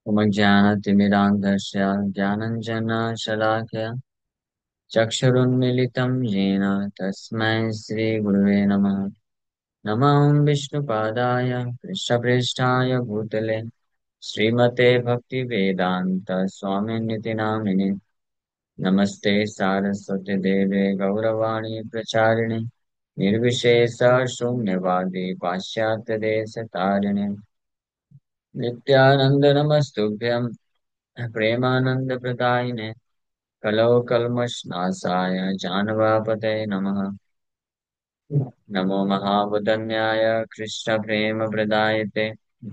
ज्ञानतिमिरान्धस्य ज्ञानञ्जनशलाकया चक्षुरुन्मीलितं येन तस्मै श्रीगुरुवे नमः। नमः विष्णुपादाय कृष्णप्रेष्ठाय भूतले श्रीमते भक्तिवेदान्त स्वामिनिति नामिने। नमस्ते सारस्वती देवे गौरवाणी प्रचारिणे निर्विशेष शून्यवादी पाश्चात्य देश तारिणे नित्यानंद नमस्तुभ्यं प्रेमानंद प्रदायिने कलौ कल्मषनाशाय जानवापतये नमः। नमो महावदन्याय कृष्ण प्रेम प्रदायते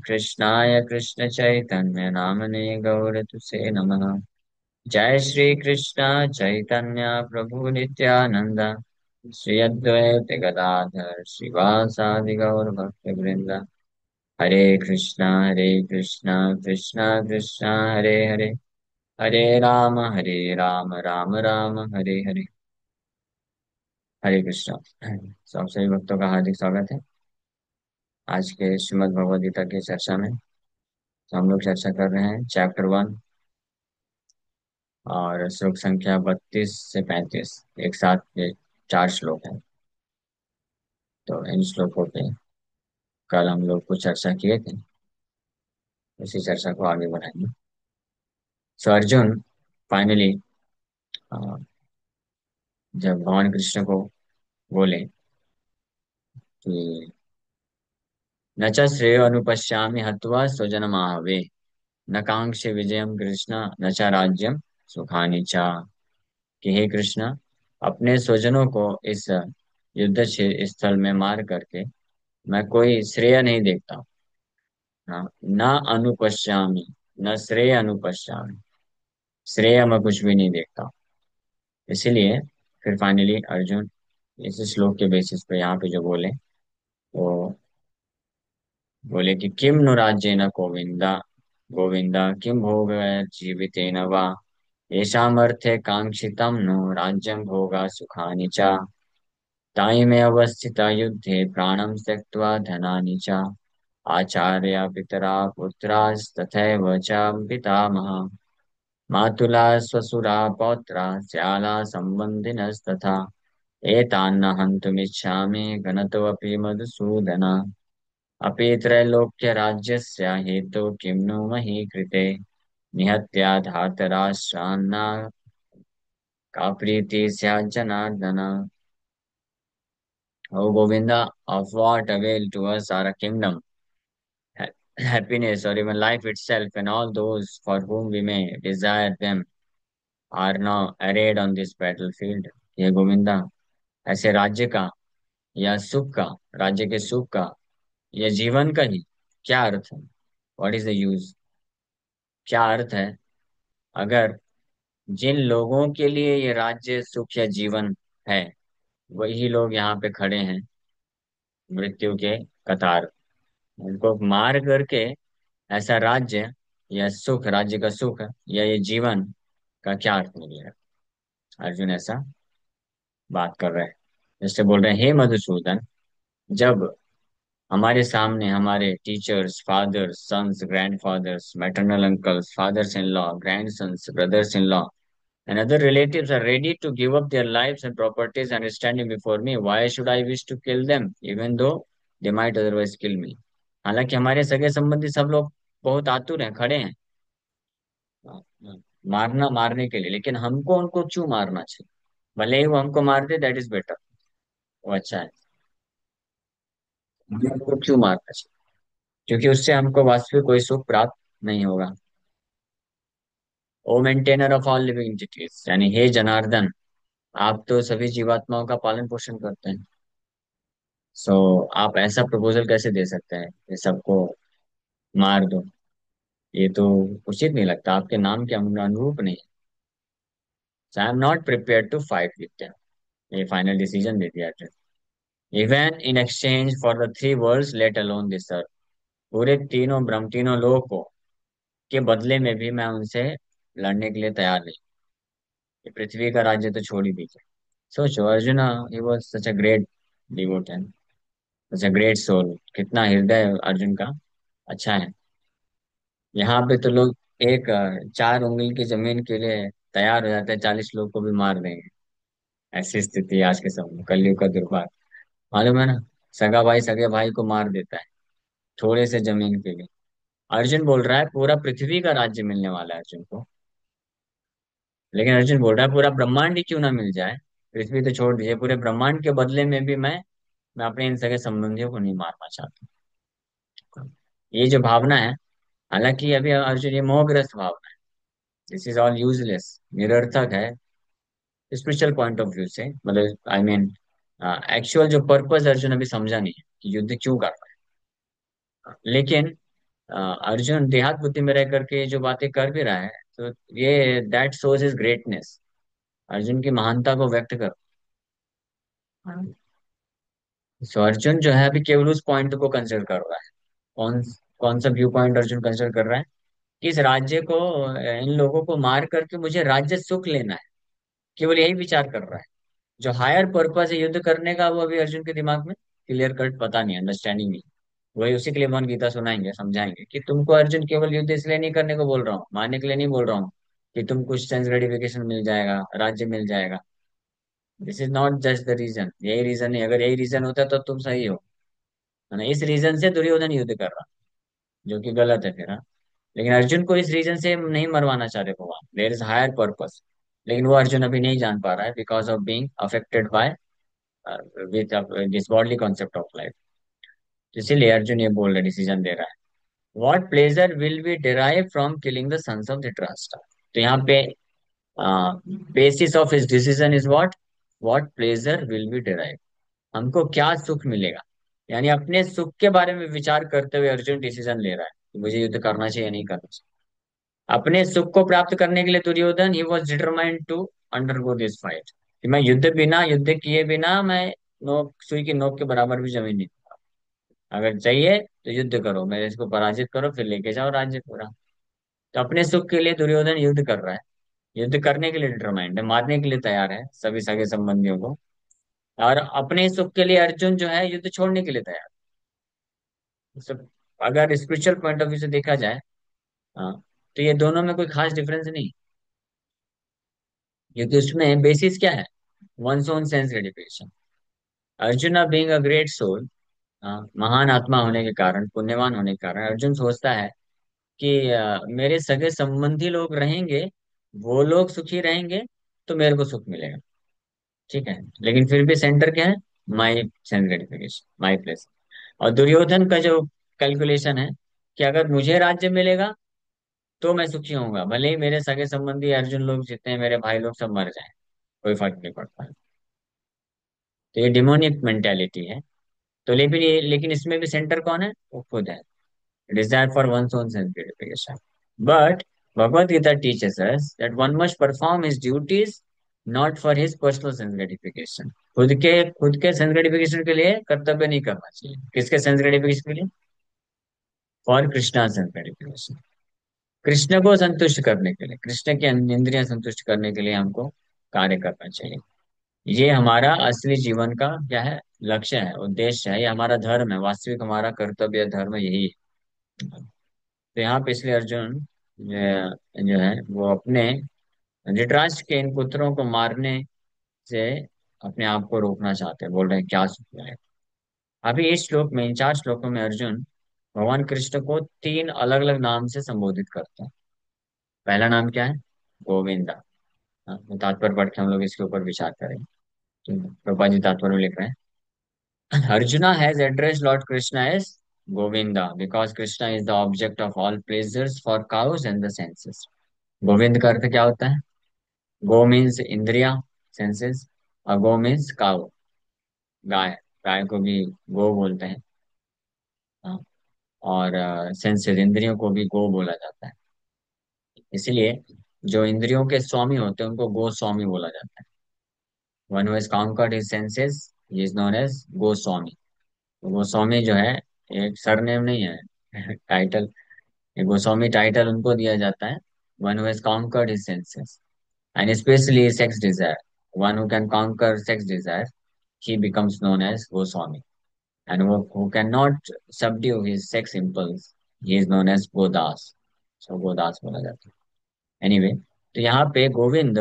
कृष्णाय कृष्ण चैतन्य नामने गौरतुसे नमः। जय श्री कृष्ण चैतन्य प्रभु नित्यानंद श्री अद्वैत गदाधर श्रीवासादि गौर भक्त वृंद। हरे कृष्णा कृष्णा कृष्णा हरे हरे हरे राम राम राम हरे हरे। हरे कृष्णा। सब सभी भक्तों का हार्दिक स्वागत है आज के श्रीमद् भगवद गीता की चर्चा में। तो हम लोग चर्चा कर रहे हैं चैप्टर 1 और श्लोक संख्या 32 से 35। एक साथ ये 4 श्लोक हैं। तो इन श्लोकों पे कल हम लोग कुछ चर्चा किए थे, उसी चर्चा को आगे बढ़ाएंगे। सो अर्जुन फाइनली जब भगवान कृष्ण को बोले कि न च श्रेयो अनुपश्यामि हत्वा स्वजनमाहवे न कांक्षे विजयम कृष्ण न च राज्यम सुखानि च। कि हे कृष्ण, अपने स्वजनों को इस युद्ध स्थल में मार करके मैं कोई श्रेय नहीं देखता। हाँ, न अनुपश्यामि, न श्रेय अनुपश्यामि, श्रेय मैं कुछ भी नहीं देखता। इसीलिए फिर फाइनली अर्जुन इस श्लोक के बेसिस पे यहाँ पे जो बोले वो बोले कि किम नु राज्येन गोविंदा गोविंदा किम भोग जीवितेन वा येषामर्थे कांक्षितं नु राज्यं भोगा सुखानि च। ताइमे अवस्थिता युद्धे प्राणं त्यक्त्वा धनानि च आचार्य पितरा पुत्रास्तथैव च पितामहा मातुला स्वसुरा पौत्रा स्याला सम्बन्धिनस्तथा एतान्न हन्तुमिच्छामि घ्नत्वपि मधुसूदन। अपि त्रैलोक्यराज्यस्य हेतु किं नु मही कृते निहत्या धातराष्ट्रान्ना का प्रीति स्यात् Janardan. O Govinda, of what avail to us are a kingdom, happiness, or even life itself, and all those for whom we may desire them are now arrayed on this battlefield. ये गोविंदा, ऐसे राज्य का या सुख का, राज्य के सुख का या जीवन का ही क्या अर्थ है? What is the use? क्या अर्थ है अगर जिन लोगों के लिए ये राज्य सुख या जीवन है वही लोग यहाँ पे खड़े हैं मृत्यु के कतार, उनको मार करके ऐसा राज्य या सुख, राज्य का सुख या ये जीवन का क्या अर्थ निकलेगा? अर्जुन ऐसा बात कर रहे हैं। जैसे बोल रहे हैं, हे मधुसूदन, जब हमारे सामने हमारे teachers, fathers, sons, grandfathers, maternal uncles, fathers in law, grandsons, brothers in law and other relatives are ready to give up their lives and properties and standing before me, why should I wish to kill them even though they might otherwise kill me? हालांकि हमारे सगे संबंधी सब लोग बहुत आतुर हैं, खड़े हैं मारना मारने के लिए, लेकिन हमको उनको क्यों मारना चाहिए? भले ही वो हमको मार दे, दैट इज बेटर, वो अच्छा है। हमें उनको क्यों मारना चाहिए? क्योंकि उससे हमको वास्तविक कोई सुख प्राप्त नहीं होगा। O maintainer of all living entities, यानी हे जनार्दन, आप तो सभी जीवात्माओं का पालन पोषण करते हैं। सो आप ऐसा प्रपोजल कैसे दे सकते हैं कि सबको मार दो? ये तो उचित नहीं लगता, आपके नाम के अनुरूप नहीं। So I am not prepare to fight with them. ये फाइनल डिसीजन दे दिया। Even in exchange for the 3 worlds let alone this earth, पूरे तीनों ब्रह्म, तीनों लोगों को के बदले में भी मैं उनसे लड़ने के लिए तैयार नहीं। ये पृथ्वी का राज्य तो छोड़ ही दीजिए। सोचो Arjuna, he was such a great devotee, such a great soul. कितना हृदय अर्जुन का अच्छा है। यहाँ पे तो लोग एक 4 उंगली की जमीन के लिए तैयार हो जाता है, 40 लोग को भी मार देंगे। ऐसी स्थिति है आज के समय में, कलयुग का दुर्भाग्य। मालूम है ना? सगा भाई सगे भाई को मार देता है थोड़े से जमीन के लिए। अर्जुन बोल रहा है पूरा पृथ्वी का राज्य मिलने वाला है अर्जुन को। लेकिन अर्जुन बोल रहा है पूरा ब्रह्मांड ही क्यों ना मिल जाए, पृथ्वी तो छोड़ दीजिए, पूरे ब्रह्मांड के बदले में भी मैं अपने इन सगे संबंधियों को नहीं मारना चाहता। ये जो भावना है, हालांकि अभी अर्जुन ये मोहग्रस्त भावना है। दिस इज ऑल यूजलेस, निरर्थक है स्पिरिचुअल पॉइंट ऑफ व्यू से, मतलब आई मीन एक्चुअल जो पर्पस अर्जुन अभी समझा नहीं है कि युद्ध क्यों कर रहा है। लेकिन अर्जुन देहात बुद्धि में रह करके जो बातें कर भी रहा है, तो ये that shows is greatness, Arjun की महानता को व्यक्त कर। सो अर्जुन जो है अभी केवल उस पॉइंट को कंसिडर कर रहा है। कौन कौन सा व्यू पॉइंट अर्जुन कंसिडर कर रहा है? कि इस राज्य को, इन लोगों को मार करके मुझे राज्य सुख लेना है, केवल यही विचार कर रहा है। जो हायर पर्पस है युद्ध करने का, वो अभी अर्जुन के दिमाग में क्लियर कट पता नहीं, अंडरस्टैंडिंग नहीं। वही उसी के लिए भगवान गीता सुनाएंगे, समझाएंगे कि तुमको अर्जुन केवल युद्ध इसलिए नहीं करने को बोल रहा हूँ, मारने के लिए नहीं बोल रहा हूँ कि तुम कुछ सेंस ग्रेटिफिकेशन मिल जाएगा, राज्य मिल जाएगा। This is not just the reason, यही रीजन है। अगर यही रीजन होता तो तुम सही हो, है ना? इस रीजन से दुर्योधन युद्ध कर रहा, जो कि गलत है फिर, हाँ। लेकिन अर्जुन को इस रीजन से नहीं मरवाना चाह रहे भगवान, देयर इज हायर पर्पस। लेकिन वो अर्जुन अभी नहीं जान पा रहा है, because of being affected by with this worldly concept of life. इसीलिए अर्जुन ये बोल रहा, डिसीजन दे रहा है। What pleasure will be derive from killing the sons of Dhritarashtra. तो यहाँ पे basis of his decision is what pleasure will be derive, हमको क्या सुख मिलेगा। यानी अपने सुख के बारे में विचार करते हुए अर्जुन डिसीजन ले रहा है कि मुझे युद्ध करना चाहिए नहीं करना चाहिए। अपने सुख को प्राप्त करने के लिए Duryodhan he was determined to undergo this fight, कि मैं युद्ध किए बिना मैं नोक सुई की नोक के बराबर भी जमीन नहीं। अगर चाहिए तो युद्ध करो, मेरे इसको पराजित करो, फिर लेके जाओ राज्य पूरा। तो अपने सुख के लिए दुर्योधन युद्ध कर रहा है, युद्ध करने के लिए डिटरमाइंड है, मारने के लिए तैयार है सभी सगे संबंधियों को। और अपने सुख के लिए अर्जुन जो है युद्ध छोड़ने के लिए तैयार है। सब अगर स्पिरिचुअल पॉइंट ऑफ व्यू से देखा जाए, हाँ, तो ये दोनों में कोई खास डिफरेंस नहीं, क्योंकि उसमें बेसिस क्या है? One own sense gratification. Arjun being a great soul, महान आत्मा होने के कारण, पुण्यवान होने के कारण अर्जुन सोचता है कि मेरे सगे संबंधी लोग रहेंगे, वो लोग सुखी रहेंगे, तो मेरे को सुख मिलेगा। ठीक है, लेकिन फिर भी सेंटर क्या है? My sense gratification, my place. और दुर्योधन का जो कैलकुलेशन है कि अगर मुझे राज्य मिलेगा तो मैं सुखी होऊंगा, भले ही मेरे सगे संबंधी अर्जुन लोग जितने मेरे भाई लोग सब मर जाएं, कोई फर्क नहीं पड़ता। तो ये डिमोनिक मेंटेलिटी है। तो लेकिन इसमें भी सेंटर कौन है? वो खुद है, desire for one's own self gratification. But Bhagavad Gita teaches us that one must perform his duties not for his personal sense gratification. खुद के सेंस ग्रेटिफिकेशन के लिए कर्तव्य नहीं करना चाहिए। किसके सेंस ग्रेटिफिकेशन के लिए? For Krishna sense gratification, Krishna को संतुष्ट करने के लिए, कृष्ण की इंद्रियां संतुष्ट करने के लिए हमको कार्य करना चाहिए। ये हमारा असली जीवन का क्या है? लक्ष्य है, उद्देश्य है, ये हमारा धर्म है, वास्तविक हमारा कर्तव्य धर्म यही है। तो यहाँ पे इसलिए अर्जुन जो है वो अपने धृतराष्ट्र के इन पुत्रों को मारने से अपने आप को रोकना चाहते हैं, बोल रहे हैं क्या सुख है। अभी इस श्लोक में, इन 4 श्लोकों में अर्जुन भगवान कृष्ण को 3 अलग अलग नाम से संबोधित करते हैं। पहला नाम क्या है? गोविंदा। तो तात्पर्य पढ़ के हम लोग इसके ऊपर विचार करेंगे। तो प्रभुपाद जी तात्पर्य में लिख रहे हैं, Arjuna has address Lord Krishna as Govinda because Krishna is the object of all pleasures for cows and the senses. Govind का अर्थ क्या होता है? गो मीन्स इंद्रिया, सेंसेस, और गो मीन्स काउ, गाय। गाय को भी गो बोलते हैं, हाँ। और सेंसेस, इंद्रियों को भी गो बोला जाता है। इसलिए जो इंद्रियों के स्वामी होते हैं उनको गो स्वामी बोला जाता है। One who has conquered his senses is known as Goswami. तो गोस्वामी जो है एक सरनेम नहीं है टाइटल। गोस्वामी टाइटल उनको दिया जाता है one who has conquered his senses and specially sex desire. One who can conquer sex desire, he becomes known as Goswami. And who cannot subdue his sex impulse, he is known as Godas. सो गोदास बोला जाता है। Anyway, तो यहाँ पे गोविंद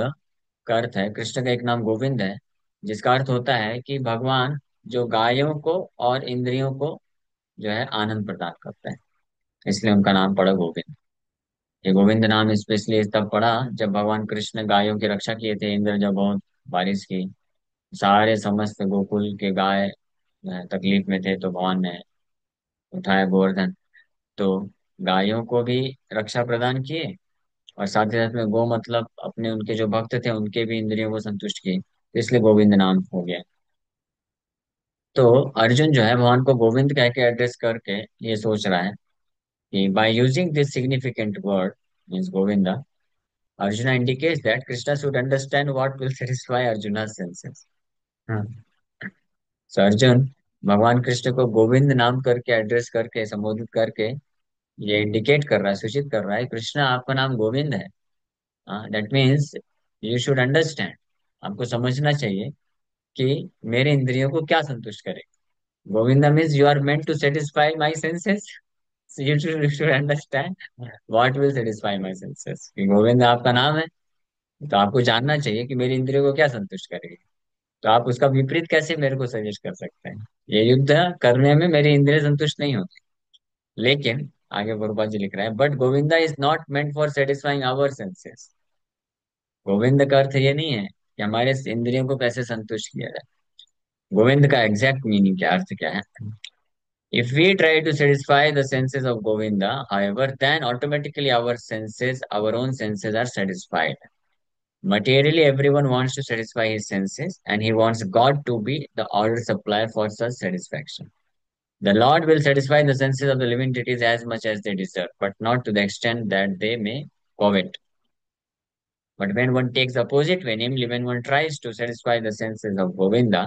का अर्थ है, कृष्ण का एक नाम गोविंद है, जिसका अर्थ होता है कि भगवान जो गायों को और इंद्रियों को जो है आनंद प्रदान करते हैं, इसलिए उनका नाम पड़ा गोविंद। ये गोविंद नाम स्पेशली तब पड़ा जब भगवान कृष्ण गायों की रक्षा किए थे। इंद्र जब बहुत बारिश की, सारे समस्त गोकुल के गाय तकलीफ में थे, तो भगवान ने उठाया गोवर्धन, तो गायों को भी रक्षा प्रदान किए, और साथ ही साथ में गो मतलब अपने उनके जो भक्त थे उनके भी इंद्रियों को संतुष्ट किए, तो इसलिए गोविंद नाम हो गया। तो अर्जुन जो है भगवान को गोविंद कह के एड्रेस करके ये सोच रहा है कि by using this significant word means Govinda, Arjuna indicates that Krishna should understand what will satisfy Arjuna's senses. हाँ। So अर्जुन भगवान कृष्ण को गोविंद नाम करके एड्रेस करके संबोधित करके ये इंडिकेट कर रहा है, सूचित कर रहा है, कृष्ण आपका नाम गोविंद है। That means you should understand, आपको समझना चाहिए कि मेरे इंद्रियों को क्या संतुष्ट करे। Govinda means you are meant to satisfy my senses, you should understand what will satisfy my senses. Govind आपका नाम है, तो आपको जानना चाहिए कि मेरी इंद्रियों को क्या संतुष्ट करेगी। तो आप उसका विपरीत कैसे मेरे को सजेस्ट कर सकते हैं। ये युद्ध करने में मेरी इंद्रिय संतुष्ट नहीं होती। लेकिन आगे गुरुपाद जी लिख रहे हैं, but Govinda is not meant for satisfying our senses. Govind का अर्थ ये नहीं है कि हमारे इंद्रियों को कैसे संतुष्ट किया जाए। गोविंद का एग्जैक्ट मीनिंग क्या, अर्थ क्या है? If we try to satisfy the senses of Govinda however, then automatically our own senses are satisfied. Materially, everyone wants to satisfy his senses, and he wants God to be the order supplier for such satisfaction. The Lord will satisfy the senses of the living entities as much as they deserve, but not to the extent that they may covet. But when one takes the opposite way, namely when one tries to satisfy the senses of Govinda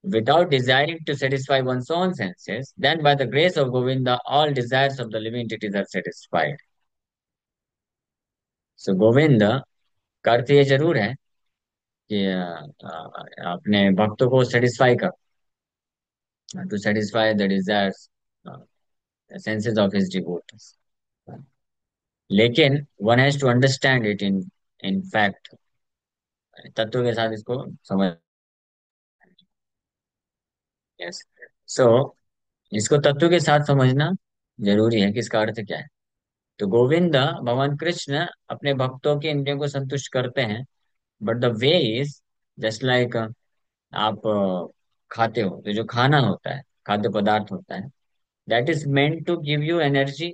without desiring to satisfy one's own senses, then by the grace of Govinda, all desires of the living entities are satisfied. So Govinda का अर्थ ये जरूर है कि अपने भक्तों को satisfy कर, to satisfy the desires, uh, senses of his devotees. लेकिन one has to understand it in fact, तत्व के साथ इसको समझ। यस। सो इसको तत्व के साथ समझना जरूरी है कि इसका अर्थ क्या है। तो गोविंद भगवान कृष्ण अपने भक्तों के इंद्रियों को संतुष्ट करते हैं, but the way is just like, आप खाते हो तो जो खाना होता है, खाद्य पदार्थ होता है, that is meant to give you energy,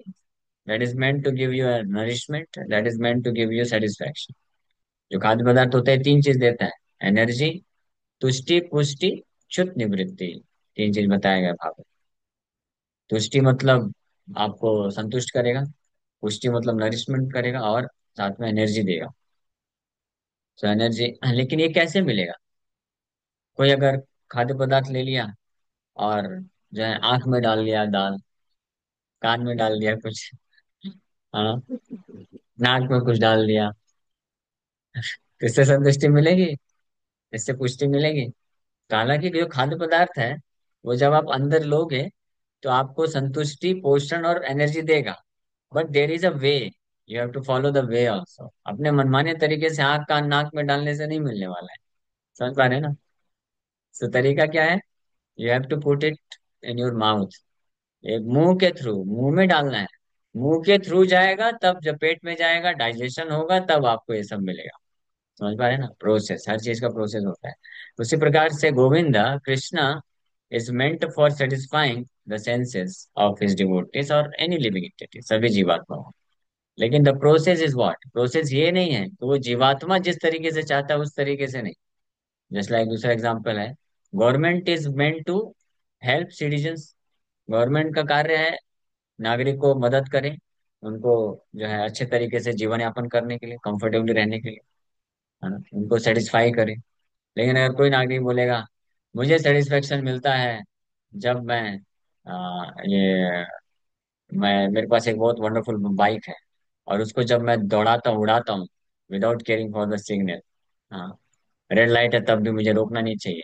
that is meant to give you nourishment, that is meant to give you satisfaction. जो खाद्य पदार्थ होता है तीन चीज देता है, एनर्जी, तुष्टि, पुष्टि, क्षुत निवृत्ति। तीन चीज बताया गया भाव। तुष्टि मतलब आपको संतुष्ट करेगा, पुष्टि मतलब नरिशमेंट करेगा, और साथ में एनर्जी देगा। तो एनर्जी, लेकिन ये कैसे मिलेगा? कोई अगर खाद्य पदार्थ ले लिया और जो है आंख में डाल लिया दाल, कान में डाल दिया कुछ, हाँ, नाक में कुछ डाल दिया, तो इससे संतुष्टि मिलेगी? इससे पुष्टि मिलेगी? तो हालांकि जो खाद्य पदार्थ है वो जब आप अंदर लोगे तो आपको संतुष्टि, पोषण और एनर्जी देगा, but there is a way, you have to follow the way also. अपने मनमाने तरीके से आंख कान नाक में डालने से नहीं मिलने वाला है। समझ पा रहे हैं ना? तो तरीका क्या है? You have to put it in your mouth. एक मुंह के थ्रू, मुंह में डालना है। मुंह के थ्रू जाएगा, तब जब पेट में जाएगा, डाइजेशन होगा, तब आपको ये सब मिलेगा। समझ पा रहे हैं ना? प्रोसेस, हर चीज का प्रोसेस होता है। उसी प्रकार से Govinda Krishna is meant for satisfying the senses of his devotees और एनी लिविंग एंटिटी, सभी जीवात्माओं। लेकिन the process is what, process ये नहीं है कि वो जीवात्मा जिस तरीके से चाहता है उस तरीके से नहीं। जैसे लाइक दूसरा एग्जांपल है, government is meant to help citizens. Government का कार्य है नागरिक को मदद करें, उनको जो है अच्छे तरीके से जीवन यापन करने के लिए, कंफर्टेबली रहने के लिए, है ना, उनको सेटिस्फाई करें। लेकिन अगर कोई नागरिक बोलेगा मुझे सेटिस्फेक्शन मिलता है जब ये मैं मेरे पास एक बहुत वंडरफुल बाइक है, और उसको जब मैं दौड़ाता हूँ, उड़ाता हूँ, without caring for the signal, हाँ, रेड लाइट है तब भी मुझे रोकना नहीं चाहिए,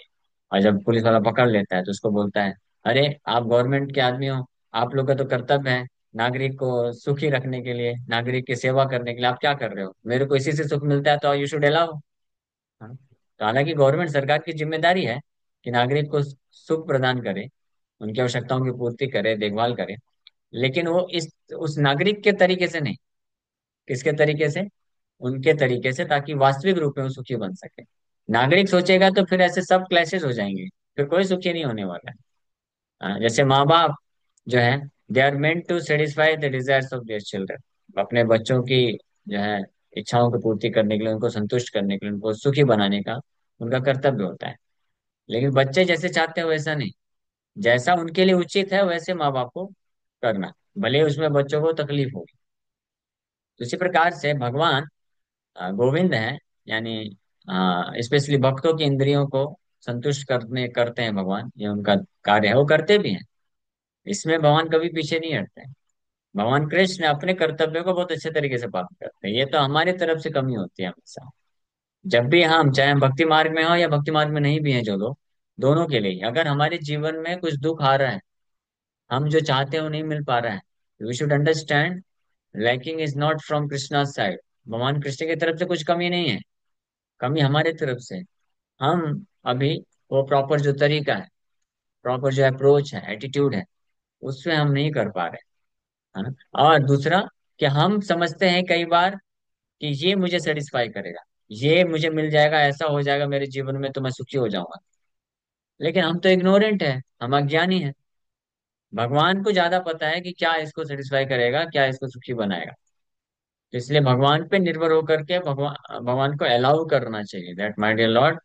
और जब पुलिस वाला पकड़ लेता है तो उसको बोलता है, अरे आप गवर्नमेंट के आदमी हो, आप लोग का तो कर्तव्य है नागरिक को सुखी रखने के लिए, नागरिक की सेवा करने के लिए आप क्या कर रहे हो? मेरे को इसी से सुख मिलता है तो यू शुड अलाउ। हाँ। तो हालांकि गवर्नमेंट सरकार की जिम्मेदारी है कि नागरिक को सुख प्रदान करे, उनकी आवश्यकताओं की पूर्ति करे, देखभाल करे, लेकिन वो इस उस नागरिक के तरीके से नहीं। किसके तरीके से? उनके तरीके से, ताकि वास्तविक रूप में वो सुखी बन सके। नागरिक सोचेगा तो फिर ऐसे सब क्लैशेस हो जाएंगे, फिर कोई सुखी नहीं होने वाला है। जैसे माँ बाप जो है, they are meant to satisfy the desires of their children. अपने बच्चों की जो है इच्छाओं की पूर्ति करने के लिए, उनको संतुष्ट करने के लिए, उनको सुखी बनाने का उनका कर्तव्य होता है। लेकिन बच्चे जैसे चाहते हैं वैसा नहीं, जैसा उनके लिए उचित है वैसे माँ बाप को करना, भले उसमें बच्चों को तकलीफ हो। तो इसी प्रकार से भगवान गोविंद हैं, यानी स्पेशली भक्तों की इंद्रियों को संतुष्ट करने करते हैं भगवान, ये उनका कार्य है, वो करते भी हैं। इसमें भगवान कभी पीछे नहीं हटते हैं। भगवान कृष्ण अपने कर्तव्य को बहुत अच्छे तरीके से पालन करते हैं, ये तो हमारी तरफ से कमी होती है हमेशा। जब भी हम, चाहे हम भक्ति मार्ग में हो या भक्ति मार्ग में नहीं भी हैं जो लोग, दोनों के लिए अगर हमारे जीवन में कुछ दुख आ रहा है, हम जो चाहते हैं वो नहीं मिल पा रहा है, we should understand lacking is not from Krishna side. भगवान कृष्ण की तरफ से कुछ कमी नहीं है, कमी हमारे तरफ से। हम अभी वो प्रॉपर जो तरीका है, प्रॉपर जो अप्रोच है, एटीट्यूड है, उससे हम नहीं कर पा रहे, है ना। और दूसरा, कि हम समझते हैं कई बार कि ये मुझे सेटिस्फाई करेगा, ये मुझे मिल जाएगा, ऐसा हो जाएगा मेरे जीवन में तो मैं सुखी हो जाऊंगा। लेकिन हम तो इग्नोरेंट है, हम अज्ञानी है। भगवान को ज्यादा पता है कि क्या इसको सेटिस्फाई करेगा, क्या इसको सुखी बनाएगा। तो इसलिए भगवान पे निर्भर होकर के भगवान भगवान को अलाउ करना चाहिए, that my dear Lord,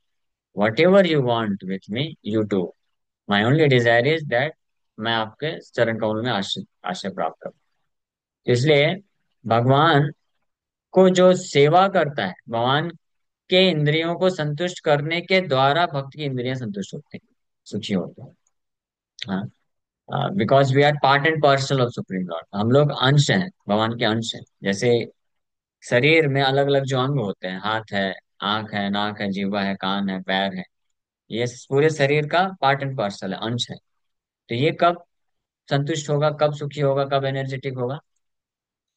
whatever you want with me you do, my only desire is that मैं आपके चरण कमल में आश्रय आश्रय प्राप्त करूं। इसलिए भगवान को जो सेवा करता है, भगवान के इंद्रियों को संतुष्ट करने के द्वारा भक्त की इंद्रियां संतुष्ट होती हैं, सुखी होती हैं। हाँ, because we are part and parcel of supreme Lord, हम लोग अंश हैं, भगवान के अंश हैं। जैसे शरीर में अलग अलग जो अंग होते हैं, हाथ है, आंख है, नाक है, जीवा है, कान है, पैर है, ये पूरे शरीर का पार्ट एंड पार्सल है, अंश है। तो ये कब संतुष्ट होगा, कब सुखी होगा, कब एनर्जेटिक होगा?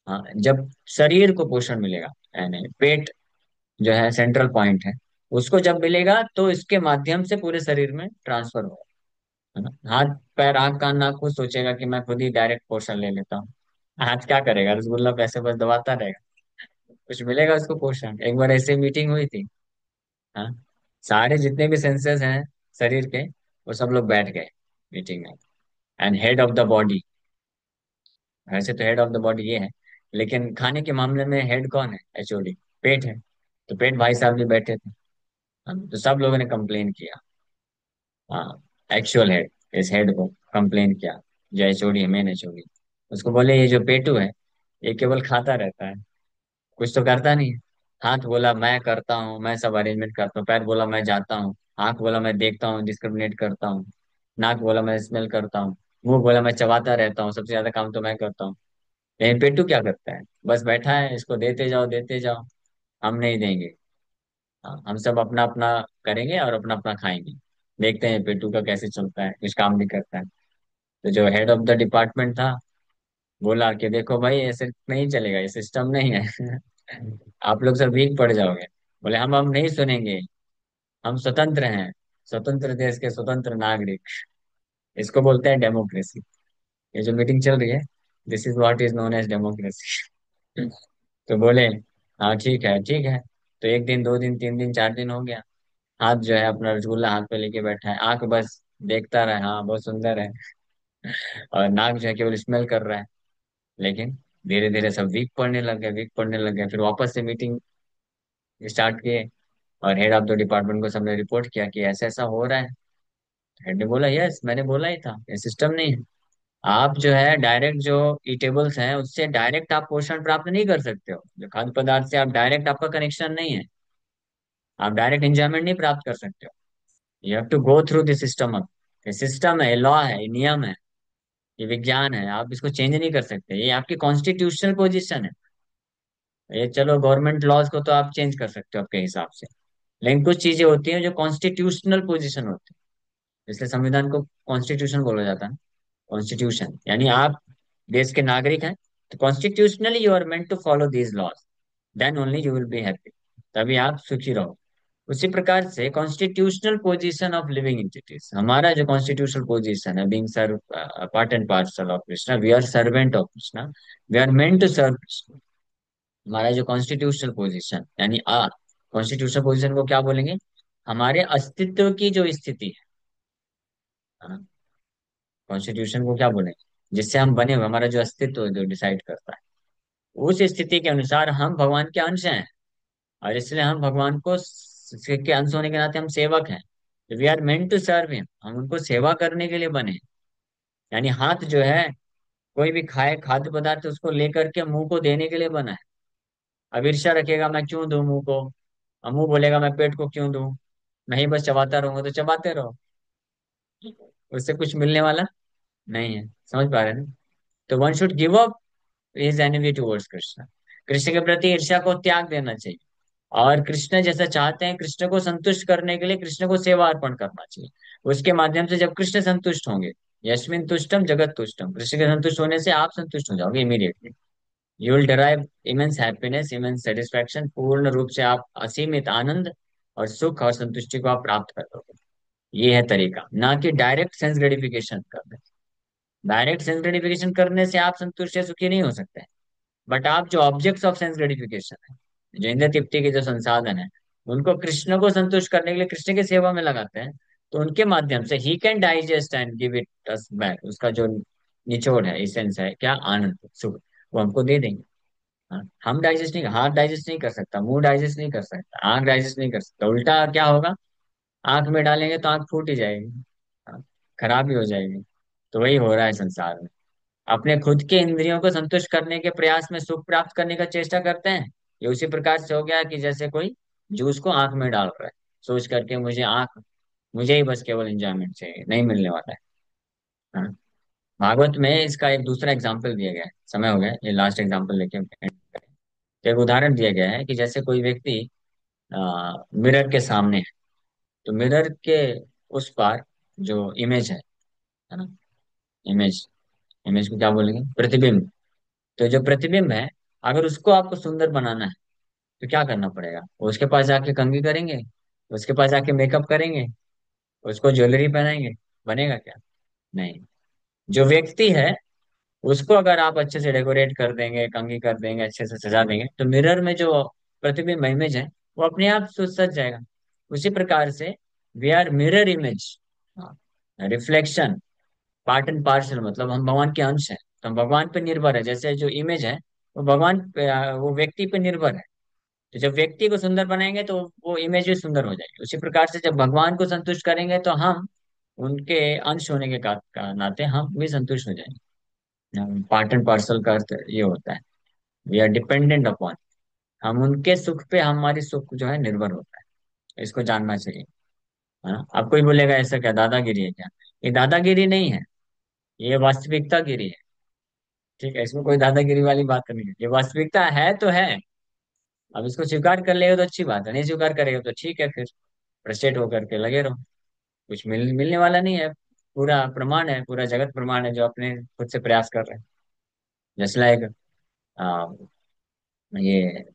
हाँ, जब शरीर को पोषण मिलेगा, यानी पेट जो है सेंट्रल पॉइंट है, उसको जब मिलेगा तो इसके माध्यम से पूरे शरीर में ट्रांसफर होगा, है ना। हाथ पैर आंख कान नाक खुद सोचेगा कि मैं खुद ही डायरेक्ट पोषण ले लेता हूँ। हाथ क्या करेगा? रसगुल्ला पैसे बस दबाता रहेगा, कुछ मिलेगा उसको पोषण? एक बार ऐसे मीटिंग हुई थी। हाँ, सारे जितने भी सेंसेस हैं शरीर के, वो सब लोग बैठ गए मीटिंग में। And head of the body, वैसे तो हेड ऑफ द बॉडी ये है, लेकिन खाने के मामले में हेड कौन है? एचओडी, पेट है। तो पेट भाई साहब भी बैठे थे। हाँ, तो सब लोगों ने कंप्लेन किया। हाँ, एक्चुअल हेड, इस हेड को कंप्लेन किया, जो एचओडी है, मेन एचओडी। उसको बोले ये जो पेटू है, ये केवल खाता रहता है, कुछ तो करता नहीं है। हाथ बोला मैं करता हूँ, मैं सब अरेंजमेंट करता हूँ। पैर बोला मैं जाता हूँ। आंख बोला मैं देखता हूँ, डिस्क्रिमिनेट करता हूँ। नाक बोला मैं स्मेल करता हूँ। मुंह बोला मैं चबाता रहता हूँ, सबसे ज्यादा काम तो मैं करता हूँ। लेकिन पेटू क्या करता है? बस बैठा है, इसको देते जाओ देते जाओ, हम नहीं देंगे। हाँ, हम सब अपना अपना करेंगे और अपना अपना खाएंगे। देखते हैं पेटू का कैसे चलता है, कुछ काम नहीं करता है। तो जो हेड ऑफ द डिपार्टमेंट था, बोला कि देखो भाई, ऐसे नहीं चलेगा, ये सिस्टम नहीं है। आप लोग सब वीक पड़ जाओगे। बोले हम नहीं सुनेंगे, हम स्वतंत्र हैं, स्वतंत्र देश के स्वतंत्र नागरिक, इसको बोलते हैं डेमोक्रेसी। ये जो मीटिंग चल रही है, this is what is known as democracy. तो बोले हाँ ठीक है ठीक है। तो एक दिन, दो दिन, तीन दिन, चार दिन हो गया, हाथ जो है अपना रसगुल्ला हाथ पे लेके बैठा है, आंख बस देखता रहा, हाँ बहुत सुंदर है, और नाक जो है केवल स्मेल कर रहा है। लेकिन धीरे धीरे सब वीक पड़ने लग गए, वीक पड़ने लग गए। फिर वापस से मीटिंग स्टार्ट किए, और हेड ऑफ द डिपार्टमेंट को सबने रिपोर्ट किया कि ऐसा ऐसा हो रहा है। हेड ने बोला यस, मैंने बोला ही था, ये सिस्टम नहीं है। आप जो है डायरेक्ट जो ईटेबल्स हैं उससे डायरेक्ट आप पोषण प्राप्त नहीं कर सकते हो, जो खाद्य पदार्थ से आप डायरेक्ट, आपका कनेक्शन नहीं है, आप डायरेक्ट एंजॉयमेंट नहीं प्राप्त कर सकते हो। You have to go through this system. अब ये सिस्टम है, लॉ है, ये नियम है, ये विज्ञान है, आप इसको चेंज नहीं कर सकते, ये आपकी कॉन्स्टिट्यूशनल पोजीशन है। ये चलो गवर्नमेंट लॉज को तो आप चेंज कर सकते हो आपके हिसाब से, लेकिन कुछ चीजें होती हैं जो कॉन्स्टिट्यूशनल पोजीशन होती है, इसलिए संविधान को कॉन्स्टिट्यूशन बोला जाता है। कॉन्स्टिट्यूशन यानी आप देश के नागरिक हैं, तो constitutionally you are meant to follow these laws, then only you will be happy, तभी आप सुखी रहो। उसी प्रकार से constitutional position of living entities, हमारा जो कॉन्स्टिट्यूशनल पोजीशन है, being serve part and parcel of Krishna, we are servant of Krishna, we are meant to serve Krishna. हमारा जो कॉन्स्टिट्यूशनल पोजीशन यानी आ कॉन्स्टिट्यूशनल पोजीशन को क्या बोलेंगे, हमारे अस्तित्व की जो स्थिति है, कॉन्स्टिट्यूशन को क्या बोलेंगे, जिससे हम बने हुए, हमारा जो अस्तित्व जो डिसाइड करता है, उस स्थिति के अनुसार हम भगवान के अंश हैं, और इसलिए हम भगवान को के अंश होने के नाते हम सेवक हैं। We are meant to serve him, हम उनको सेवा करने के लिए बने हैं। यानी हाथ जो है, कोई भी खाए खाद्य पदार्थ उसको लेकर के मुंह को देने के लिए बना है। अब ईर्ष्या रखेगा, मैं क्यों दूं मुंह को, अब मुंह बोलेगा मैं पेट को क्यों दूं, मैं ही बस चबाता रहूंगा, तो चबाते रहो, उससे कुछ मिलने वाला नहीं है। समझ पा रहे हैं ना? तो one should give up is enemy towards Krishna, Krishna के प्रति ईर्ष्या को त्याग देना चाहिए, और कृष्ण जैसा चाहते हैं, कृष्ण को संतुष्ट करने के लिए कृष्ण को सेवा अर्पण करना चाहिए। उसके माध्यम से जब कृष्ण संतुष्ट होंगे, यस्मिन तुष्टम जगत तुष्टम, कृष्ण के संतुष्ट होने से आप संतुष्ट हो जाओगे immediately. You will derive immense happiness, immense satisfaction, पूर्ण रूप से आप असीमित आनंद और सुख और संतुष्टि को आप प्राप्त कर लोगे। ये है तरीका, ना कि डायरेक्ट सेंस ग्रेटिफिकेशन करने। डायरेक्ट सेंस ग्रेटिफिकेशन करने से आप संतुष्ट या सुखी नहीं हो सकते। बट आप जो ऑब्जेक्ट्स ऑफ सेंस ग्रेटिफिकेशन है, जो इंद्र तृप्ति के जो संसाधन है, उनको कृष्ण को संतुष्ट करने के लिए कृष्ण की सेवा में लगाते हैं, तो उनके माध्यम से he can digest and give it us back. उसका जो निचोड़ है, इसेंस है क्या, आनंद सुख, वो हमको दे देंगे। हाँ, हम डाइजेस्ट नहीं, हाथ डाइजेस्ट नहीं कर सकता, मुंह डाइजेस्ट नहीं कर सकता, आंख डाइजेस्ट नहीं कर सकता, उल्टा क्या होगा, आंख में डालेंगे तो आंख फूट ही जाएगी, हाँ, खराब ही हो जाएगी। तो वही हो रहा है संसार में, अपने खुद के इंद्रियों को संतुष्ट करने के प्रयास में सुख प्राप्त करने का चेष्टा करते हैं। ये उसी प्रकार से हो गया कि जैसे कोई जूस को आंख में डाल रहा है, सोच करके मुझे ही बस केवल एंजॉयमेंट चाहिए, नहीं मिलने वाला है। हाँ। भागवत में इसका एक दूसरा एग्जाम्पल दिया गया है, समय हो गया, ये लास्ट एग्जाम्पल लेके end करें। तो एक उदाहरण दिया गया है कि जैसे कोई व्यक्ति मिरर के सामने है, तो मिरर के उस पार जो इमेज है ना, इमेज, इमेज को क्या बोलेंगे, प्रतिबिंब। तो जो प्रतिबिंब है, अगर उसको आपको सुंदर बनाना है, तो क्या करना पड़ेगा, उसके पास जाके कंघी करेंगे, उसके पास जाके मेकअप करेंगे, उसको ज्वेलरी पहनाएंगे, बनेगा क्या? नहीं। जो व्यक्ति है, उसको अगर आप अच्छे से डेकोरेट कर देंगे, कंघी कर देंगे, अच्छे से सजा देंगे, तो मिरर में जो प्रतिबिंब इमेज है, वो अपने आप सज जाएगा। उसी प्रकार से we are mirror image, reflection, part and parcel, मतलब हम भगवान के अंश हैं, तो हम भगवान पे निर्भर है। जैसे जो इमेज है, वो भगवान पे, वो व्यक्ति पे निर्भर है। तो जब व्यक्ति को सुंदर बनाएंगे, तो वो इमेज भी सुंदर हो जाएगी। उसी प्रकार से जब भगवान को संतुष्ट करेंगे, तो हम उनके अंश होने के का नाते हम भी संतुष्ट हो जाएंगे। पार्ट एंड पार्सल का अर्थ ये होता है, वी आर डिपेंडेंट अपॉन, हम उनके सुख पे हमारी सुख जो है निर्भर होता है। इसको जानना चाहिए, है ना? अब कोई बोलेगा ऐसा क्या दादागिरी है क्या? ये दादागिरी नहीं है, ये वास्तविकता गिरी है। ठीक है, इसमें कोई दादागिरी वाली बात नहीं है, ये वास्तविकता है तो है। अब इसको स्वीकार कर लेगा तो अच्छी बात है, नहीं स्वीकार करेगा तो ठीक है, फिर फ्रस्ट्रेट होकर के लगे रहो। कुछ मिलने वाला नहीं है। पूरा प्रमाण है, पूरा जगत प्रमाण है जो अपने खुद से प्रयास कर रहे हैं। जैसे लाइक ये,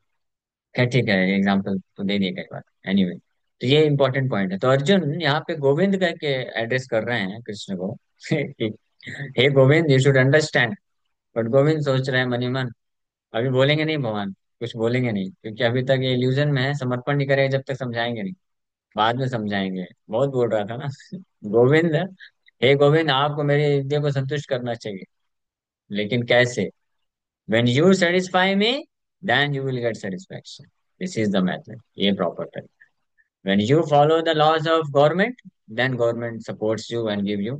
क्या, ठीक है, एग्जाम्पल तो दे दिए कई बार, एनीवे। तो ये इंपॉर्टेंट पॉइंट है। तो अर्जुन यहाँ पे गोविंद करके एड्रेस कर रहे हैं कृष्ण को कि हे Govind, you should understand. But Govind सोच रहे हैं मन ही मन, अभी बोलेंगे नहीं भगवान, कुछ बोलेंगे नहीं, क्योंकि अभी तक ये इल्यूजन में है, समर्पण नहीं करेंगे जब तक समझाएंगे नहीं, बाद में समझाएंगे। बहुत बोल रहा था ना गोविंद, हे गोविंद, आपको मेरी विद्या को संतुष्ट करना चाहिए, लेकिन कैसे? When you satisfy me, then you will get satisfaction. This is the method. ये प्रॉपर तरीका। When you follow the laws of government, then government supports you and give you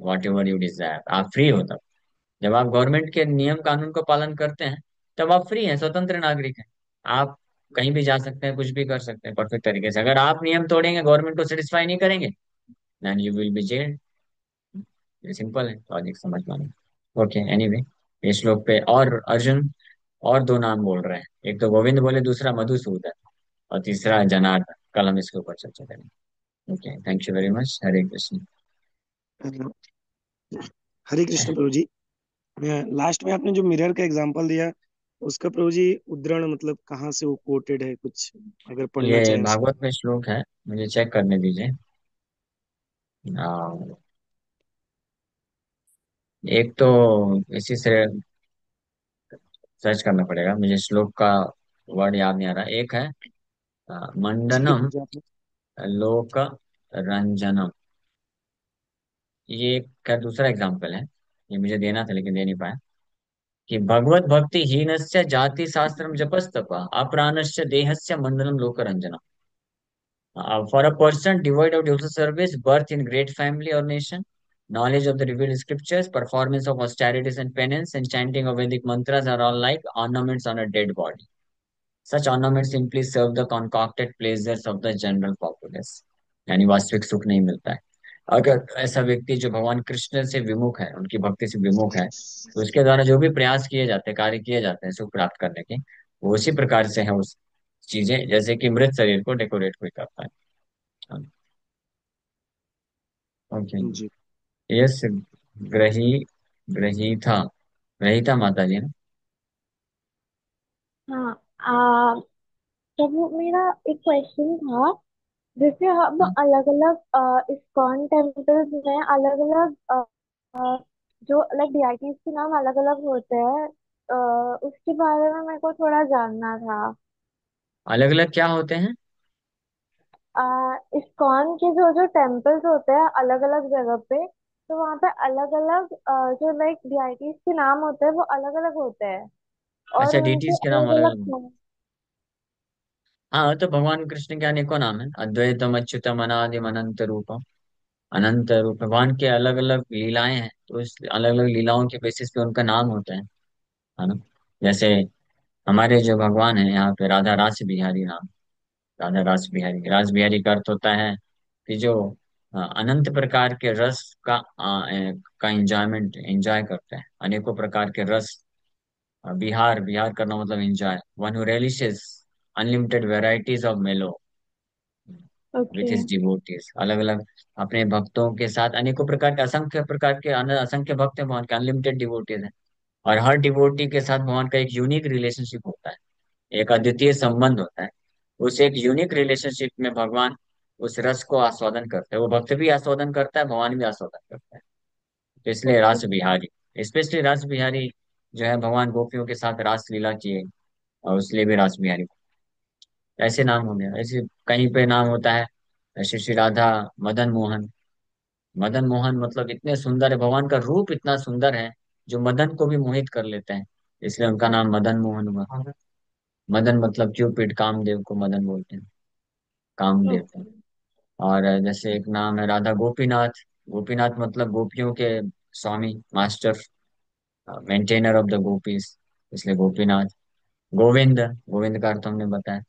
whatever you desire. आप free हो तब, जब आप government के नियम कानून को पालन करते हैं, तब आप फ्री हैं, स्वतंत्र नागरिक हैं। आप कहीं भी जा सकते हैं, कुछ भी कर सकते हैं परफेक्ट तरीके से। अगर आप नियम तोड़ेंगे, गवर्नमेंट को सेटिस्फाई नहीं करेंगे, then you will be jailed. ये सिंपल है, लॉजिक समझ पाना। ओके, एनीवे, इस श्लोक पे और अर्जुन और दो नाम बोल रहे हैं, एक तो गोविंद बोले, दूसरा मधुसूदन, और तीसरा जनार्दन। कल हम इसके ऊपर चर्चा करेंगे। Okay, thank you very much. Hare Krishna. Hare Hare Krishna Prabhu ji. Last में आपने जो मिरर का एग्जांपल दिया, उसका प्रभु जी उद्धरण मतलब कहाँ से वो कोटेड है, कुछ अगर पढ़ना ये चाहें इसको। भागवत में श्लोक है, मुझे चेक करने दीजिए। एक तो इसी से सर्च करना पड़ेगा, मुझे श्लोक का वर्ड याद नहीं आ रहा। एक है ठीक है मंडनम प्रभु जी आपने। लोक रंजनम। ये का दूसरा एग्जाम्पल है, ये मुझे देना था लेकिन दे नहीं पाया। कि भगवत भक्ति हीनस्य जाति शास्त्रम जपस्तप अप्राणस्य देहस्य मंडनम लोक रंजनम। For a person devoid of devotional service, birth in great family or nation, knowledge of the revealed scriptures, performance of austerities and penance, and chanting of Vedic mantras are all like ornaments on a dead body. Such ornaments simply serve the concocted pleasures of the general populace. यानी वास्तविक सुख नहीं मिलता है। अगर ऐसा व्यक्ति जो भगवान कृष्ण से विमुख है, उनकी भक्ति से विमुख है, तो उसके द्वारा जो भी प्रयास किए जाते हैं, कार्य किए जाते हैं सुख प्राप्त करने के, वो उसी प्रकार से है उस चीजें, जैसे कि मृत शरीर को डेकोरेट कोई करता है। ओके। जी। यस। ग्रही ग्रहीता ग्रहीता माता जी ना। हाँ। तब वो मेरा एक क्वेश्चन था। जैसे हम हाँ, अलग अलग इस्कॉन टेम्पल्स में अलग अलग जो अलग डिआईटीज के नाम अलग अलग होते हैं, उसके बारे में मेरे को थोड़ा जानना था। अलग अलग क्या होते हैं? इस्कॉन के जो जो टेम्पल्स होते हैं अलग अलग जगह पे, तो वहाँ पे अलग अलग जो लाइक डिआईटीज के नाम होते हैं वो अलग अलग होते हैं, और अच्छा, उनके डीटीज के नाम अलग अलग अलग। अलग। हाँ, तो भगवान कृष्ण के अनेकों नाम है। अद्वैतम अच्युतम अनादिम अनंत रूपम। अनंत रूप भगवान के अलग अलग लीलाएं हैं, तो इस अलग अलग लीलाओं के बेसिस पे उनका नाम होता है ना। जैसे हमारे जो भगवान है यहाँ पे, राधा रास बिहारी नाम। राधा रास बिहारी, रास बिहारी का अर्थ होता है कि जो अनंत प्रकार के रस का एंजॉयमेंट एंजॉय करते हैं, अनेकों प्रकार के रस। बिहार बिहार करना मतलब enjoy, one who relishes unlimited varieties of मेलो विथ ओके। His devotees. अलग अलग अपने भक्तों के साथ अनेकों प्रकार के असंख्य भक्त हैं भगवान के, अनलिमिटेड डिवोटीज हैं। और हर डिवोटी के साथ भगवान का एक यूनिक रिलेशनशिप होता है, एक अद्वितीय संबंध होता है। उस एक यूनिक रिलेशनशिप में भगवान उस रस को आस्वादन करते हैं, वो भक्त भी आस्वादन करता है, भगवान भी आस्वादन करता है। तो इसलिए ओके। रास बिहारी, स्पेशली रास बिहारी जो है, भगवान गोपियों के साथ रास लीला किए और इसलिए भी रास बिहारी। ऐसे नाम हो गया, ऐसे कहीं पे नाम होता है श्री श्री राधा मदन मोहन। मदन मोहन मतलब इतने सुंदर है, भगवान का रूप इतना सुंदर है जो मदन को भी मोहित कर लेते हैं, इसलिए उनका नाम मदन मोहन हुआ। मदन मतलब क्यूपिड, कामदेव को मदन बोलते हैं, कामदेव को। ओके। और जैसे एक नाम है राधा गोपीनाथ। गोपीनाथ मतलब गोपियों के स्वामी, master, maintainer of the gopis, इसलिए गोपीनाथ। गोविंद, गोविंद का अर्थ हमने बताया।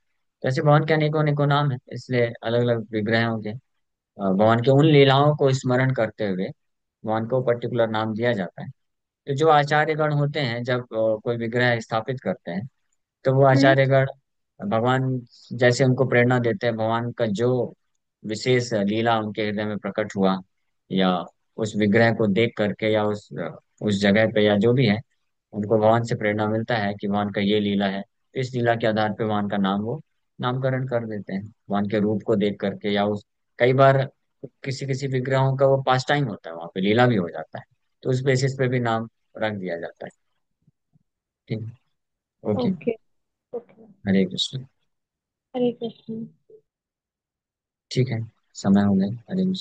तो ऐसे भगवान के अनेकों अनेकों नाम है, इसलिए अलग अलग विग्रहों के भगवान के उन लीलाओं को स्मरण करते हुए भगवान को पर्टिकुलर नाम दिया जाता है। तो जो आचार्यगण होते हैं जब कोई विग्रह स्थापित करते हैं, तो वो हम्म। आचार्यगण भगवान जैसे उनको प्रेरणा देते हैं, भगवान का जो विशेष लीला उनके हृदय में प्रकट हुआ, या उस विग्रह को देख करके, या उस जगह पे, या जो भी है, उनको भगवान से प्रेरणा मिलता है कि भगवान का ये लीला है, तो इस लीला के आधार पे भगवान का नाम वो नामकरण कर देते हैं भगवान के रूप को देख करके, या उस कई बार किसी किसी विग्रहों का वो पास टाइम होता है, वहां पे लीला भी हो जाता है, तो उस बेसिस पे भी नाम रख दिया जाता है। ठीक। ओके। ओके। ओके। हरे कृष्ण। हरे कृष्ण। ठीक है, समय हो गया। हरे कृष्ण।